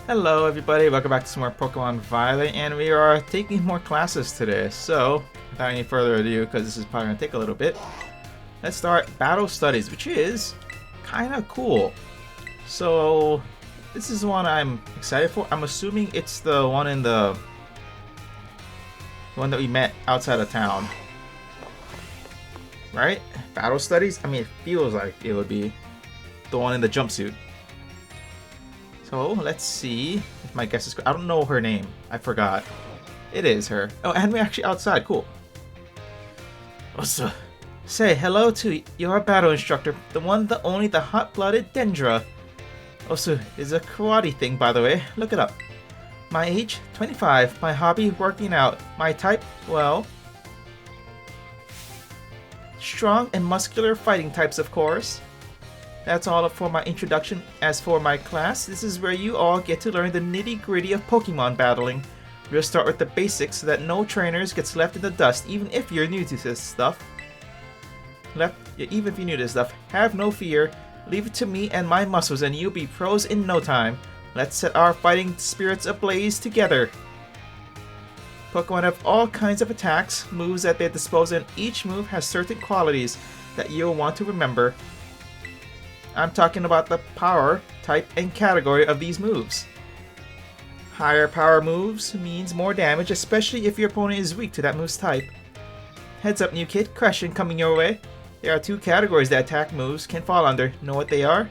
Hello everybody, welcome back to some more Pokemon Violet, and we are taking more classes today. So, without any further ado, because this is probably going to take a little bit, let's start Battle Studies, which is kind of cool. So, this is one I'm excited for. I'm assuming it's the one one that we met outside of town. Right? Battle Studies? I mean, it feels like it would be the one in the jumpsuit. So let's see if my guess is correct. I don't know her name. I forgot. It is her. Oh, and we're actually outside. Cool. Also, say hello to your battle instructor, the one, the only, the hot-blooded Dendra. Also, it's a karate thing, by the way. Look it up. My age, 25. My hobby, working out. My type, well, strong and muscular fighting types, of course. That's all for my introduction. As for my class, this is where you all get to learn the nitty-gritty of Pokemon battling. We'll start with the basics so that no trainers gets left in the dust, even if you're new to this stuff. Even if you're new to this stuff, have no fear. Leave it to me and my muscles and you'll be pros in no time. Let's set our fighting spirits ablaze together. Pokemon have all kinds of attacks, moves at their disposal, and each move has certain qualities that you'll want to remember. I'm talking about the power, type, and category of these moves. Higher power moves means more damage, especially if your opponent is weak to that move's type. Heads up, new kid, question coming your way. There are two categories that attack moves can fall under. Know what they are?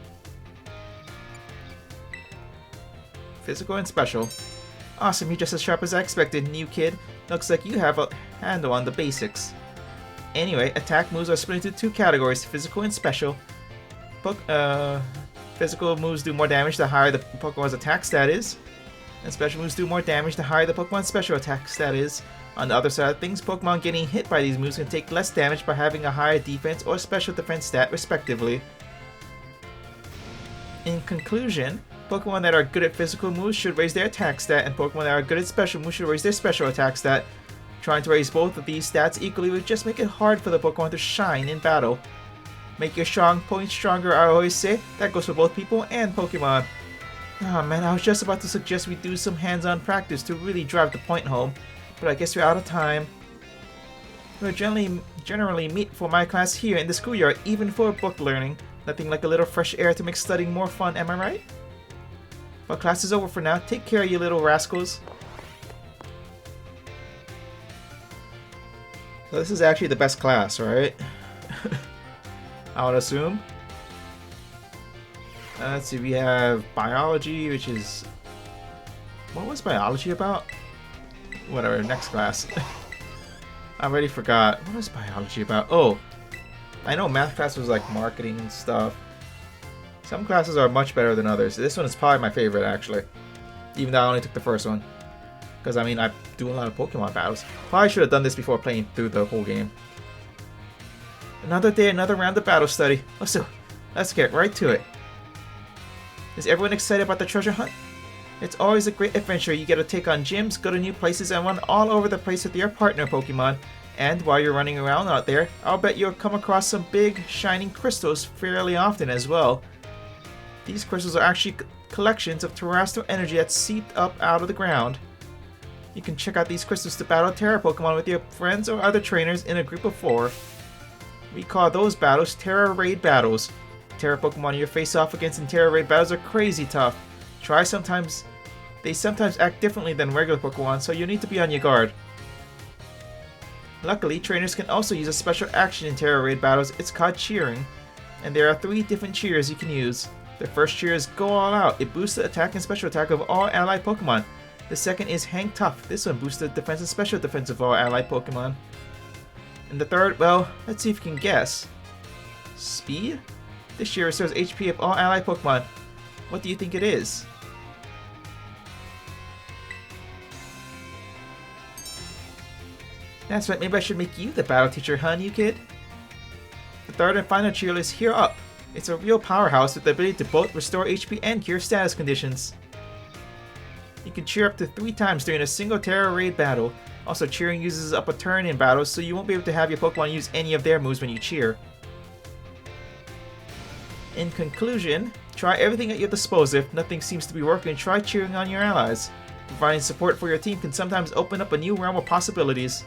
Physical and special. Awesome, you're just as sharp as I expected, new kid. Looks like you have a handle on the basics. Anyway, attack moves are split into two categories, physical and special. Physical moves do more damage the higher the Pokemon's attack stat is, and special moves do more damage the higher the Pokemon's special attack stat is. On the other side of things, Pokemon getting hit by these moves can take less damage by having a higher defense or special defense stat respectively. In conclusion, Pokemon that are good at physical moves should raise their attack stat, and Pokemon that are good at special moves should raise their special attack stat. Trying to raise both of these stats equally would just make it hard for the Pokemon to shine in battle. Make your strong point stronger, I always say. That goes for both people and Pokemon. Oh man, I was just about to suggest we do some hands-on practice to really drive the point home, but I guess we're out of time. We'll generally meet for my class here in the schoolyard, even for book learning. Nothing like a little fresh air to make studying more fun, am I right? Well, class is over for now. Take care, you little rascals. So this is actually the best class, right? I would assume. Let's see, we have biology, which is... What was biology about? Whatever, next class. I already forgot. What was biology about? Oh, I know math class was like marketing and stuff. Some classes are much better than others. This one is probably my favorite, actually. Even though I only took the first one. Because, I mean, I do a lot of Pokemon battles. Probably should have done this before playing through the whole game. Another day, another round of battle study. Let's get right to it. Is everyone excited about the treasure hunt? It's always a great adventure. You get to take on gyms, go to new places, and run all over the place with your partner Pokemon. And while you're running around out there, I'll bet you'll come across some big, shining crystals fairly often as well. These crystals are actually collections of terrestrial energy that seeped up out of the ground. You can check out these crystals to battle Terra Pokemon with your friends or other trainers in a group of 4. We call those battles Terra Raid battles. Terra Pokemon you face off against in Terra Raid battles are crazy tough. They sometimes act differently than regular Pokemon, so you need to be on your guard. Luckily, trainers can also use a special action in Terra Raid battles. It's called cheering, and there are 3 different cheers you can use. The first cheer is Go All Out. It boosts the attack and special attack of all allied Pokemon. The second is Hang Tough. This one boosts the defense and special defense of all allied Pokemon. And the third, well, let's see if you can guess. Speed? This year restores HP of all allied Pokemon. What do you think it is? That's right, maybe I should make you the battle teacher, huh, new kid? The third and final cheer is Heal Up. It's a real powerhouse with the ability to both restore HP and cure status conditions. You can cheer up to 3 times during a single Terra Raid battle. Also, cheering uses up a turn in battles, so you won't be able to have your Pokemon use any of their moves when you cheer. In conclusion, Try everything at your disposal. If nothing seems to be working, try cheering on your allies. Providing support for your team can sometimes open up a new realm of possibilities.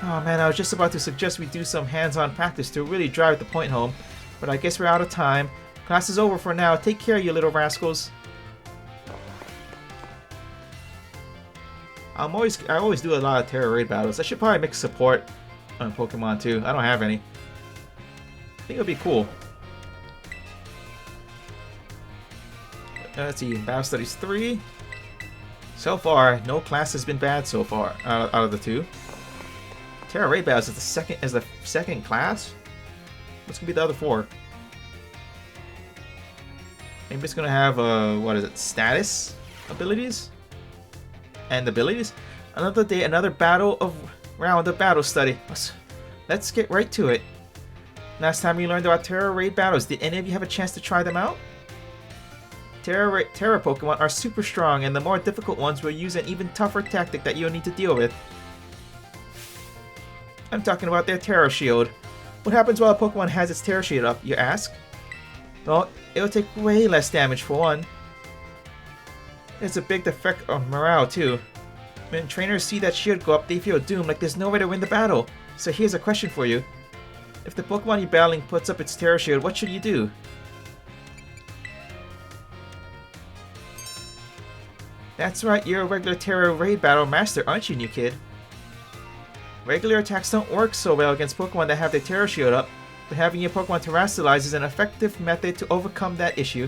Oh man, I was just about to suggest we do some hands-on practice to really drive the point home, but I guess we're out of time. Class is over for now. Take care, you little rascals. I always do a lot of Terra Raid battles. I should probably make support on Pokemon too. I don't have any. I think it would be cool. Let's see, Battle Studies 3. So far, no class has been bad so far out of the two. Terra Raid Battles is the second class. What's gonna be the other four? Maybe it's gonna have what is it? Status abilities and abilities. Another day, another round of battle study. Let's get right to it. Last time we learned about Terra Raid Battles, did any of you have a chance to try them out? Terra Pokemon are super strong, and the more difficult ones will use an even tougher tactic that you'll need to deal with. I'm talking about their Terra Shield. What happens while a Pokemon has its Terra Shield up, you ask? Well, it'll take way less damage for one. There's a big effect on morale too. When trainers see that shield go up, they feel doomed, like there's no way to win the battle. So here's a question for you. If the Pokemon you're battling puts up its Terra Shield, what should you do? That's right, you're a regular Terra Raid Battle Master, aren't you, new kid? Regular attacks don't work so well against Pokemon that have their Terra Shield up, but having your Pokemon Terrastalize is an effective method to overcome that issue.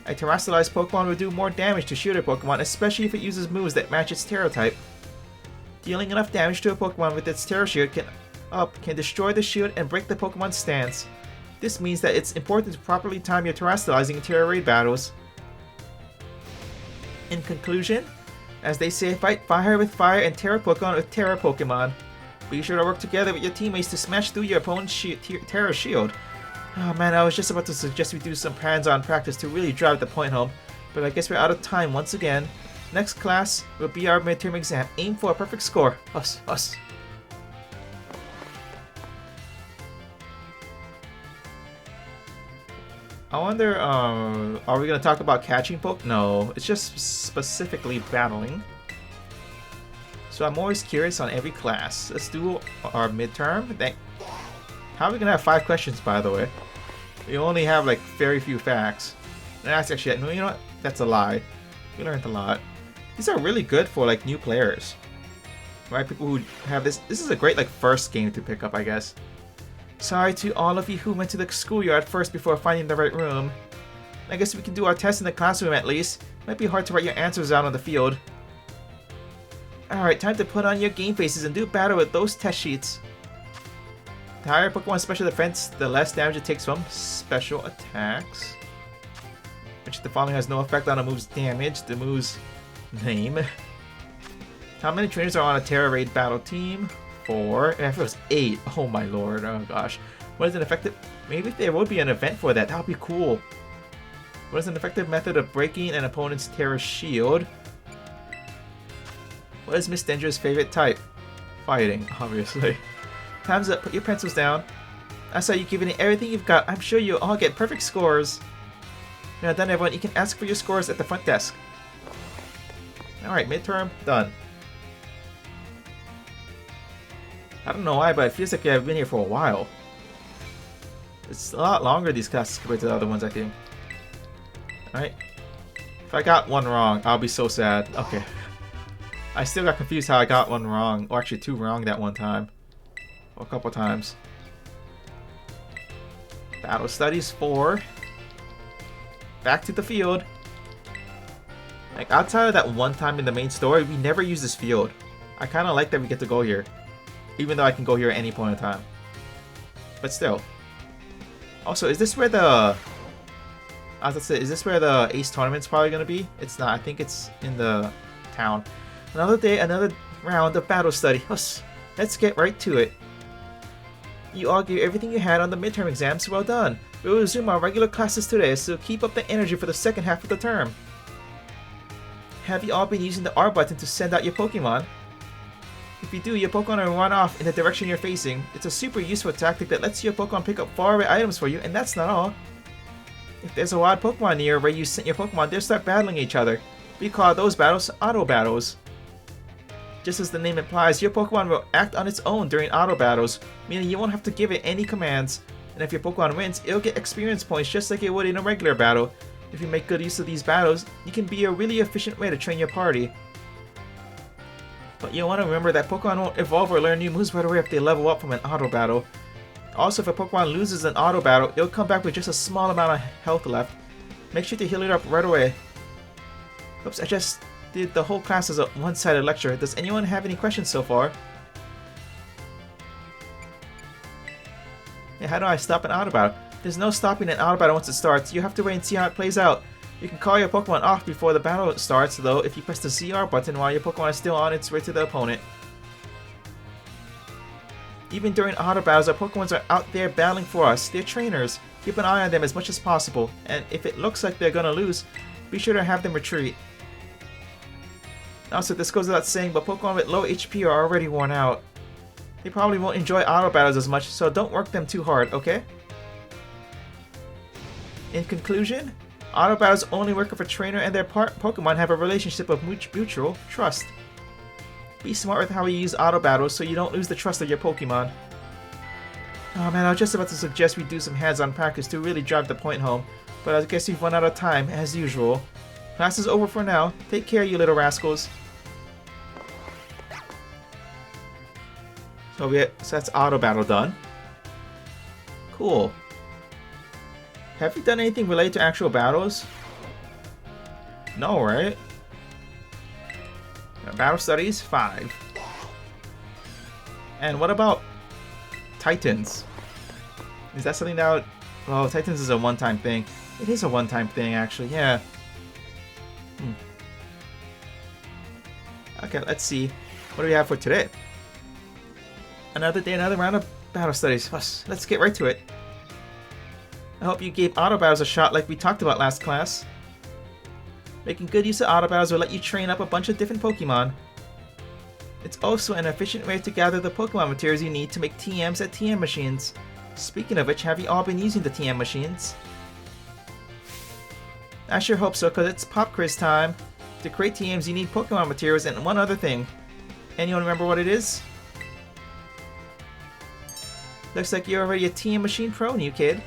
A Terrastalized Pokemon will do more damage to shielded Pokemon, especially if it uses moves that match its Terra type. Dealing enough damage to a Pokemon with its Terra Shield can destroy the shield and break the Pokemon's stance. This means that it's important to properly time your Terrastalizing in Terra Raid battles. In conclusion, as they say, fight fire with fire and Terra Pokemon with Terra Pokemon. Be sure to work together with your teammates to smash through your opponent's Terra Shield. Oh man, I was just about to suggest we do some hands-on practice to really drive the point home, but I guess we're out of time once again. Next class will be our midterm exam. Aim for a perfect score. Us. I wonder, are we going to talk about catching Poke? No, it's just specifically battling. So I'm always curious on every class. Let's do our midterm. How are we going to have 5 questions, by the way? We only have, like, very few facts. And that's actually, no, you know what? That's a lie. We learned a lot. These are really good for, like, new players. Right? People who have this. This is a great, like, first game to pick up, I guess. Sorry to all of you who went to the schoolyard first before finding the right room. I guess we can do our test in the classroom at least. Might be hard to write your answers out on the field. Alright, time to put on your game faces and do battle with those test sheets. The higher Pokemon special defense, the less damage it takes from special attacks. Which if the following has no effect on a move's damage, the move's name. How many trainers are on a Terra Raid battle team? 4. And if it was 8, oh my lord, oh gosh. What is an effective? Maybe there would be an event for that. That would be cool. What is an effective method of breaking an opponent's Terra Shield? What is Miss Dendra's favorite type? Fighting, obviously. Time's up. Put your pencils down. I saw you giving it everything you've got. I'm sure you'll all get perfect scores. Now done, everyone. You can ask for your scores at the front desk. Alright, midterm, done. I don't know why, but it feels like I've been here for a while. It's a lot longer, these classes, compared to the other ones, I think. Alright. If I got one wrong, I'll be so sad. Okay. I still got confused how I got one wrong. Or actually 2 wrong that one time. Or a couple times. Battle Studies 4. Back to the field. Like, outside of that one time in the main story, we never use this field. I kind of like that we get to go here. Even though I can go here at any point in time. But still. Also, is this where the... I was gonna say, is this where the Ace Tournament's probably gonna be? It's not. I think it's in the town. Another day, another round of battle study. Let's get right to it. You all gave everything you had on the midterm exams. Well done. We will resume our regular classes today, so keep up the energy for the second half of the term. Have you all been using the R button to send out your Pokemon? If you do, your Pokemon will run off in the direction you're facing. It's a super useful tactic that lets your Pokemon pick up faraway items for you, and that's not all. If there's a wild Pokemon near where you sent your Pokemon, they'll start battling each other. We call those battles auto battles. Just as the name implies, your Pokemon will act on its own during auto battles, meaning you won't have to give it any commands. And if your Pokemon wins, it'll get experience points just like it would in a regular battle. If you make good use of these battles, you can be a really efficient way to train your party. But you'll want to remember that Pokemon won't evolve or learn new moves right away if they level up from an auto battle. Also, if a Pokemon loses an auto battle, it'll come back with just a small amount of health left. Make sure to heal it up right away. Oops, I just did the whole class as a one-sided lecture. Does anyone have any questions so far? Yeah, how do I stop an auto battle? There's no stopping an auto battle once it starts. You have to wait and see how it plays out. You can call your Pokemon off before the battle starts, though, if you press the ZR button while your Pokemon is still on its way to the opponent. Even during auto battles, our Pokemons are out there battling for us. They're trainers. Keep an eye on them as much as possible, and if it looks like they're gonna lose, be sure to have them retreat. Also, this goes without saying, but Pokemon with low HP are already worn out. They probably won't enjoy auto battles as much, so don't work them too hard, okay? In conclusion, auto battles only work if a trainer and their Pokemon have a relationship of mutual trust. Be smart with how you use auto battles so you don't lose the trust of your Pokemon. Oh man, I was just about to suggest we do some hands-on practice to really drive the point home, but I guess we've run out of time, as usual. Class is over for now. Take care, you little rascals. So that's auto battle done. Cool. Have you done anything related to actual battles? No, right? Battle studies 5. And what about Titans? Is that something that would... Oh, Titans is a one-time thing. It is a one-time thing, actually, yeah. Okay, let's see. What do we have for today? Another day, another round of battle studies. Let's get right to it. I hope you gave auto battles a shot like we talked about last class. Making good use of auto battles will let you train up a bunch of different Pokemon. It's also an efficient way to gather the Pokemon materials you need to make TMs at TM machines. Speaking of which, have you all been using the TM machines? I sure hope so, cause it's pop quiz time. To create TMs you need Pokemon materials and one other thing. Anyone remember what it is? Looks like you're already a TM machine pro, new kid.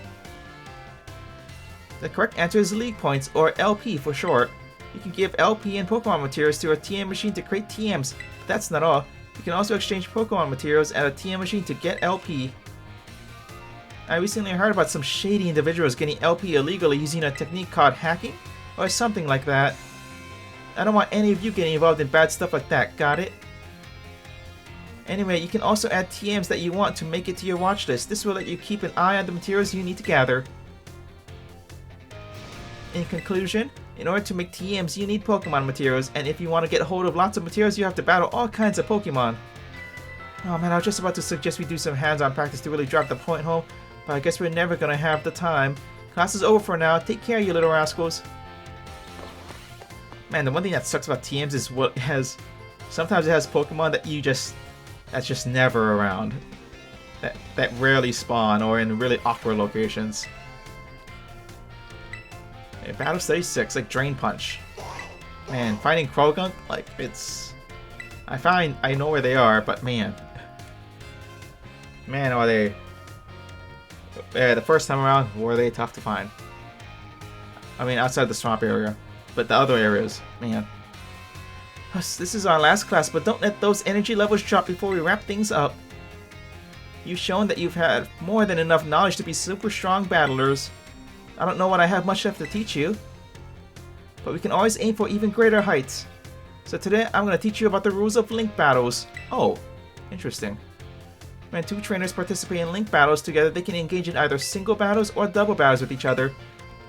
The correct answer is League Points, or LP for short. You can give LP and Pokemon materials to a TM machine to create TMs, but that's not all. You can also exchange Pokemon materials at a TM machine to get LP. I recently heard about some shady individuals getting LP illegally using a technique called hacking, or something like that. I don't want any of you getting involved in bad stuff like that, got it? Anyway, you can also add TMs that you want to make it to your watch list. This will let you keep an eye on the materials you need to gather. In conclusion, in order to make TMs you need Pokemon materials, and if you want to get a hold of lots of materials you have to battle all kinds of Pokemon. Oh man, I was just about to suggest we do some hands-on practice to really drive the point home, but I guess we're never gonna have the time. Class is over for now. Take care, you little rascals. Man, the one thing that sucks about TMs is what it has. Sometimes it has Pokemon that's just never around. That rarely spawn or in really awkward locations. Okay, Battle Study 6, like Drain Punch. Man, finding Croagunk, like it's... I know where they are, but man. Man, are they... Yeah, the first time around, were they tough to find. I mean, outside the swamp area. But the other areas, man. This is our last class, but don't let those energy levels drop before we wrap things up. You've shown that you've had more than enough knowledge to be super strong battlers. I don't know what I have much left to teach you, but we can always aim for even greater heights. So today I'm going to teach you about the rules of link battles. Oh, interesting. When two trainers participate in link battles together, they can engage in either single battles or double battles with each other.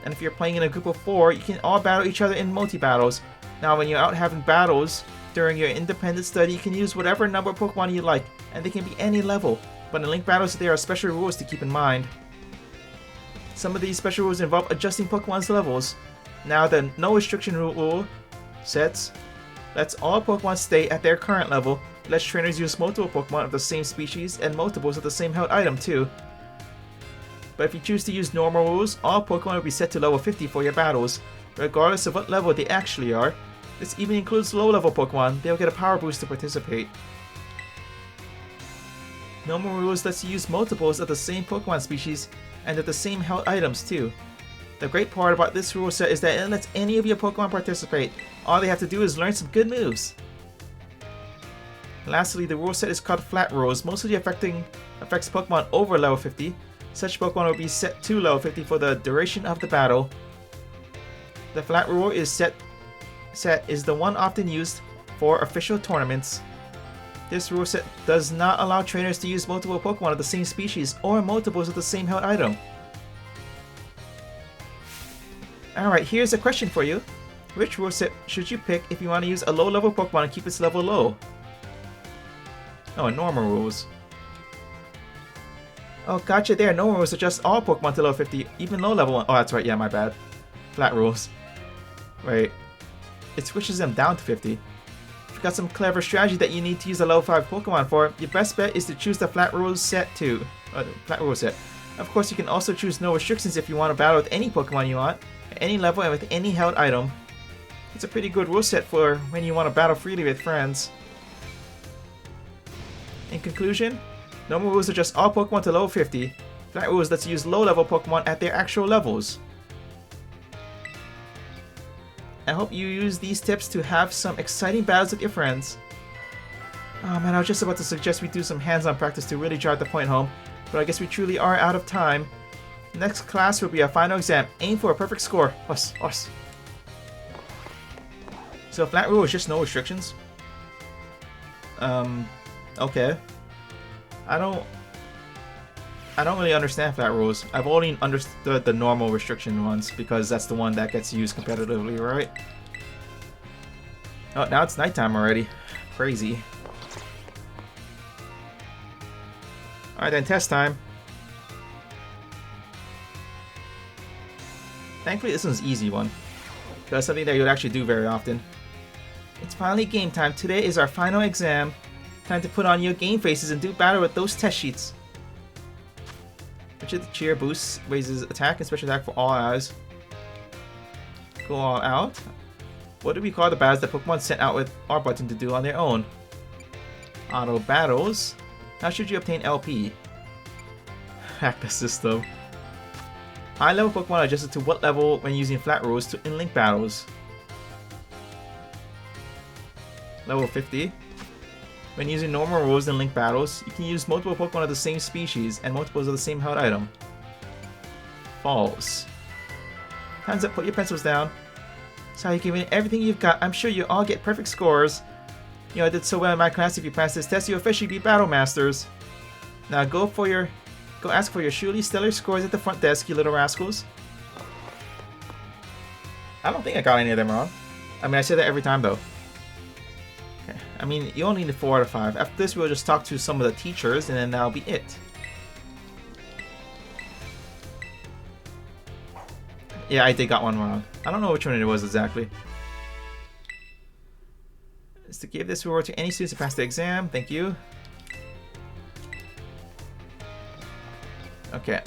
And if you're playing in a group of 4, you can all battle each other in multi-battles. Now when you're out having battles during your independent study, you can use whatever number of Pokemon you like, and they can be any level. But in link battles there are special rules to keep in mind. Some of these special rules involve adjusting Pokemon's levels. Now the no restriction rule sets lets all Pokemon stay at their current level. It lets trainers use multiple Pokemon of the same species and multiples of the same held item too. But if you choose to use normal rules, all Pokemon will be set to level 50 for your battles, regardless of what level they actually are. This even includes low-level Pokemon. They'll get a power boost to participate. Normal rules lets you use multiples of the same Pokemon species and of the same held items too. The great part about this rule set is that it lets any of your Pokemon participate. All they have to do is learn some good moves. Lastly, the rule set is called Flat Rules, mostly affects Pokemon over level 50. Such Pokemon will be set to level 50 for the duration of the battle. The Flat Rule is the one often used for official tournaments. This rule set does not allow trainers to use multiple Pokemon of the same species or multiples of the same held item. Alright, here's a question for you. Which rule set should you pick if you want to use a low-level Pokemon and keep its level low? Oh, normal rules. Oh, gotcha there. Normal rules adjust all Pokemon to level 50, even low-level one. Oh, that's right. Yeah, my bad. Flat rules. Wait. It switches them down to 50. If you've got some clever strategy that you need to use a level 5 Pokemon for, your best bet is to choose the Flat Rules set too. Flat Rules set. Of course, you can also choose no restrictions if you want to battle with any Pokemon you want, at any level and with any held item. It's a pretty good rule set for when you want to battle freely with friends. In conclusion, normal rules adjust all Pokemon to level 50. Flat rules lets you use low-level Pokemon at their actual levels. I hope you use these tips to have some exciting battles with your friends. Oh man, I was just about to suggest we do some hands-on practice to really drive the point home, but I guess we truly are out of time. Next class will be our final exam. Aim for a perfect score. Us. So Flat Rule is just no restrictions? Okay. I don't really understand Flat Rules. I've only understood the normal restriction ones because that's the one that gets used competitively, right? Oh, now it's nighttime already. Crazy. Alright then, test time. Thankfully this one's an easy one. That's something that you would actually do very often. It's finally game time. Today is our final exam. Time to put on your game faces and do battle with those test sheets. Which of the cheer boosts raises attack and special attack for all eyes. Go all out. What do we call the battles that Pokemon sent out with R button to do on their own? Auto battles. How should you obtain LP? Hack the system. High level Pokemon are adjusted to what level when using Flat Rules to in-link battles? Level 50. When using normal rules in link battles, you can use multiple Pokemon of the same species and multiples of the same held item. False. Time's up, put your pencils down. So you're giving everything you've got. I'm sure you all get perfect scores. You know, I did so well in my class. If you pass this test, you officially be Battle Masters. Now go ask for your surely stellar scores at the front desk, you little rascals. I don't think I got any of them wrong. I mean, I say that every time though. Okay. I mean, you only need 4 out of 5. After this, we'll just talk to some of the teachers, and then that'll be it. Yeah, I did got one wrong. I don't know which one it was exactly. It's to give this reward to any students who pass the exam. Thank you. Okay.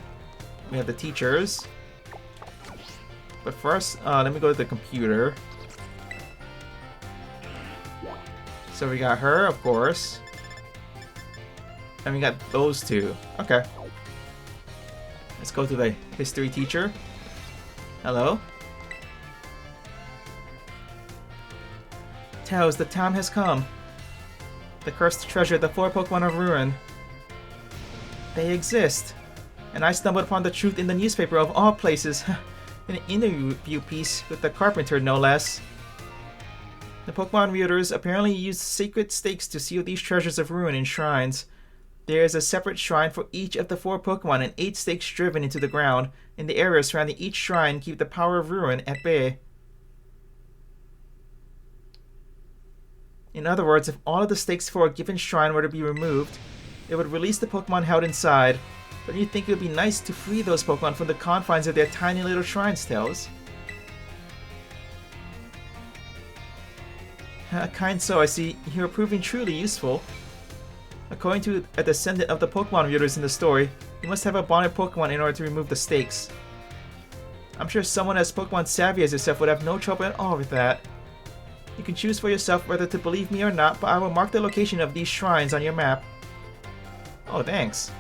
We have the teachers. But first, let me go to the computer. So we got her, of course. And we got those two. Okay. Let's go to the history teacher. Hello? Tails, the time has come. The cursed treasure, the 4 Pokemon of Ruin. They exist. And I stumbled upon the truth in the newspaper of all places. In an interview piece with the carpenter, no less. The Pokemon readers apparently used sacred stakes to seal these treasures of ruin in shrines. There is a separate shrine for each of the 4 Pokemon and 8 stakes driven into the ground. In the area surrounding each shrine keep the power of ruin at bay. In other words, if all of the stakes for a given shrine were to be removed, it would release the Pokemon held inside. But you think it would be nice to free those Pokemon from the confines of their tiny little shrines, Tails? Kind so, I see. You are proving truly useful. According to a descendant of the Pokemon readers in the story, You must have a bonded Pokemon in order to remove the stakes. I'm sure someone as Pokemon savvy as yourself would have no trouble at all with that. You can choose for yourself whether to believe me or not, but I will mark the location of these shrines on your map. Oh, thanks.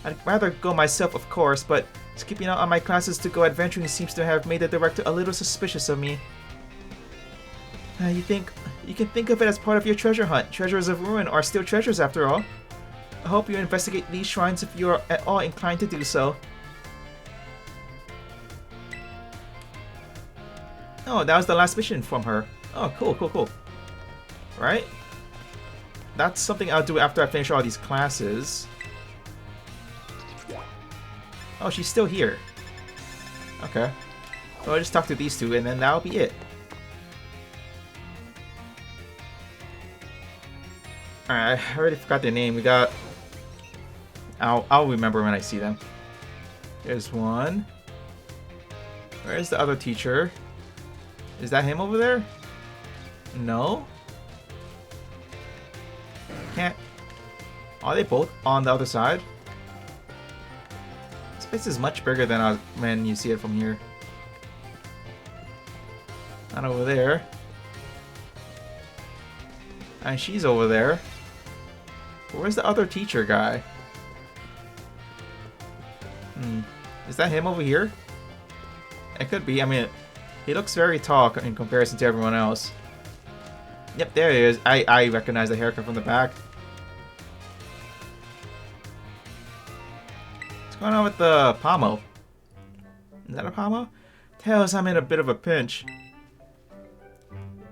I'd rather go myself, of course, but skipping out on my classes to go adventuring seems to have made the director a little suspicious of me. You can think of it as part of your treasure hunt. Treasures of ruin are still treasures after all. I hope you investigate these shrines if you are at all inclined to do so. Oh, that was the last mission from her. Oh, cool. Right? That's something I'll do after I finish all these classes. Oh, she's still here. Okay. So I'll just talk to these two and then that'll be it. Alright, I already forgot their name. We got... I'll remember when I see them. There's one. Where's the other teacher? Is that him over there? No? Can't... Are they both on the other side? This place is much bigger than when you see it from here. Not over there. And she's over there. Where's the other teacher guy? Is that him over here? It could be. I mean, he looks very tall in comparison to everyone else. Yep, there he is. I recognize the haircut from the back. What's going on with the Pomo? Is that a Pomo? Tails, I'm in a bit of a pinch.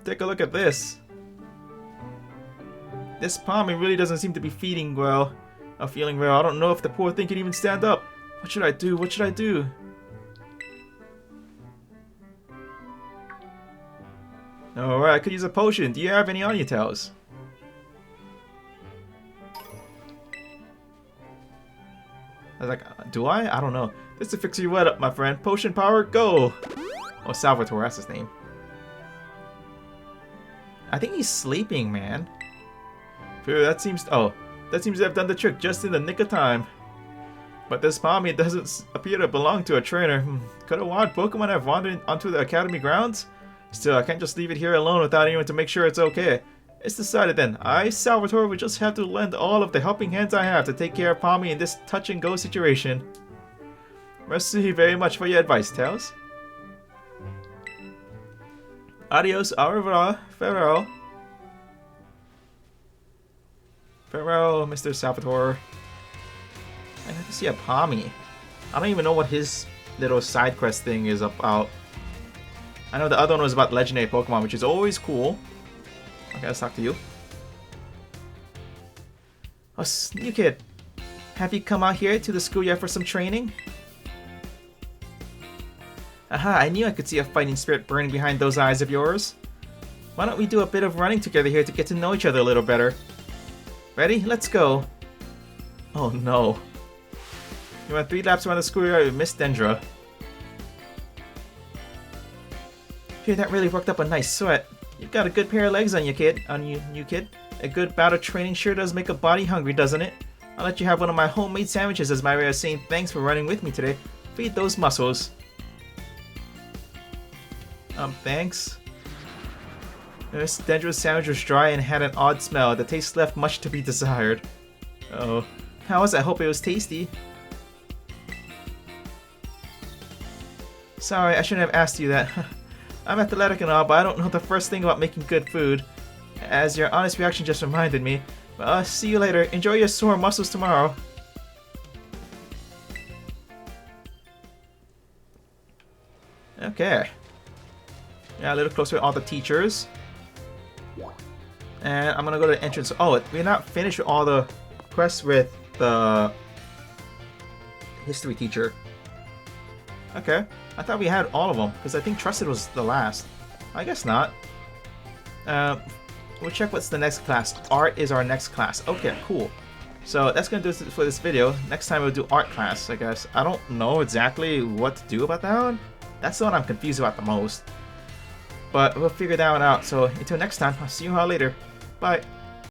Take a look at this. This Pomo really doesn't seem to be feeling well. Feeling well. I don't know if the poor thing can even stand up. What should I do? What should I do? Alright, I could use a potion. Do you have any on you, Tails? I was like, do I? I don't know. This will fix you right up, my friend. Potion power, go! Oh, Salvatore, that's his name. I think he's sleeping, man. Phew, that seems to have done the trick just in the nick of time. But this Pomo doesn't appear to belong to a trainer. Could a wild Pokemon have wandered onto the academy grounds? Still, I can't just leave it here alone without anyone to make sure it's okay. It's decided then. I, Salvatore, would just have to lend all of the helping hands I have to take care of Pomo in this touch-and-go situation. Merci very much for your advice, Tails. Adios, au revoir, farewell. Farewell, Mr. Salvatore. I have to see a Pomo. I don't even know what his little side quest thing is about. I know the other one was about legendary Pokemon, which is always cool. Okay, let's talk to you. Oh, new kid. Have you come out here to the schoolyard for some training? Aha, I knew I could see a fighting spirit burning behind those eyes of yours. Why don't we do a bit of running together here to get to know each other a little better? Ready? Let's go. Oh no. You went 3 laps around the schoolyard with Miss Dendra. Phew, that really worked up a nice sweat. You've got a good pair of legs on you, kid. New kid. A good bout of training sure does make a body hungry, doesn't it? I'll let you have one of my homemade sandwiches as my way of saying thanks for running with me today. Feed those muscles. Thanks. Miss Dendra's sandwich was dry and had an odd smell. The taste left much to be desired. Oh. How was it? I hope it was tasty. Sorry, I shouldn't have asked you that. I'm athletic and all, but I don't know the first thing about making good food. As your honest reaction just reminded me. Well, see you later. Enjoy your sore muscles tomorrow. Okay. Yeah, a little closer to all the teachers. And I'm gonna go to the entrance. Oh, we're not finished with all the quests with the history teacher. Okay. I thought we had all of them, because I think Trusted was the last. I guess not. We'll check what's the next class. Art is our next class. Okay, cool. So that's going to do it for this video. Next time we'll do art class, I guess. I don't know exactly what to do about that one. That's the one I'm confused about the most. But we'll figure that one out. So until next time, I'll see you all later. Bye.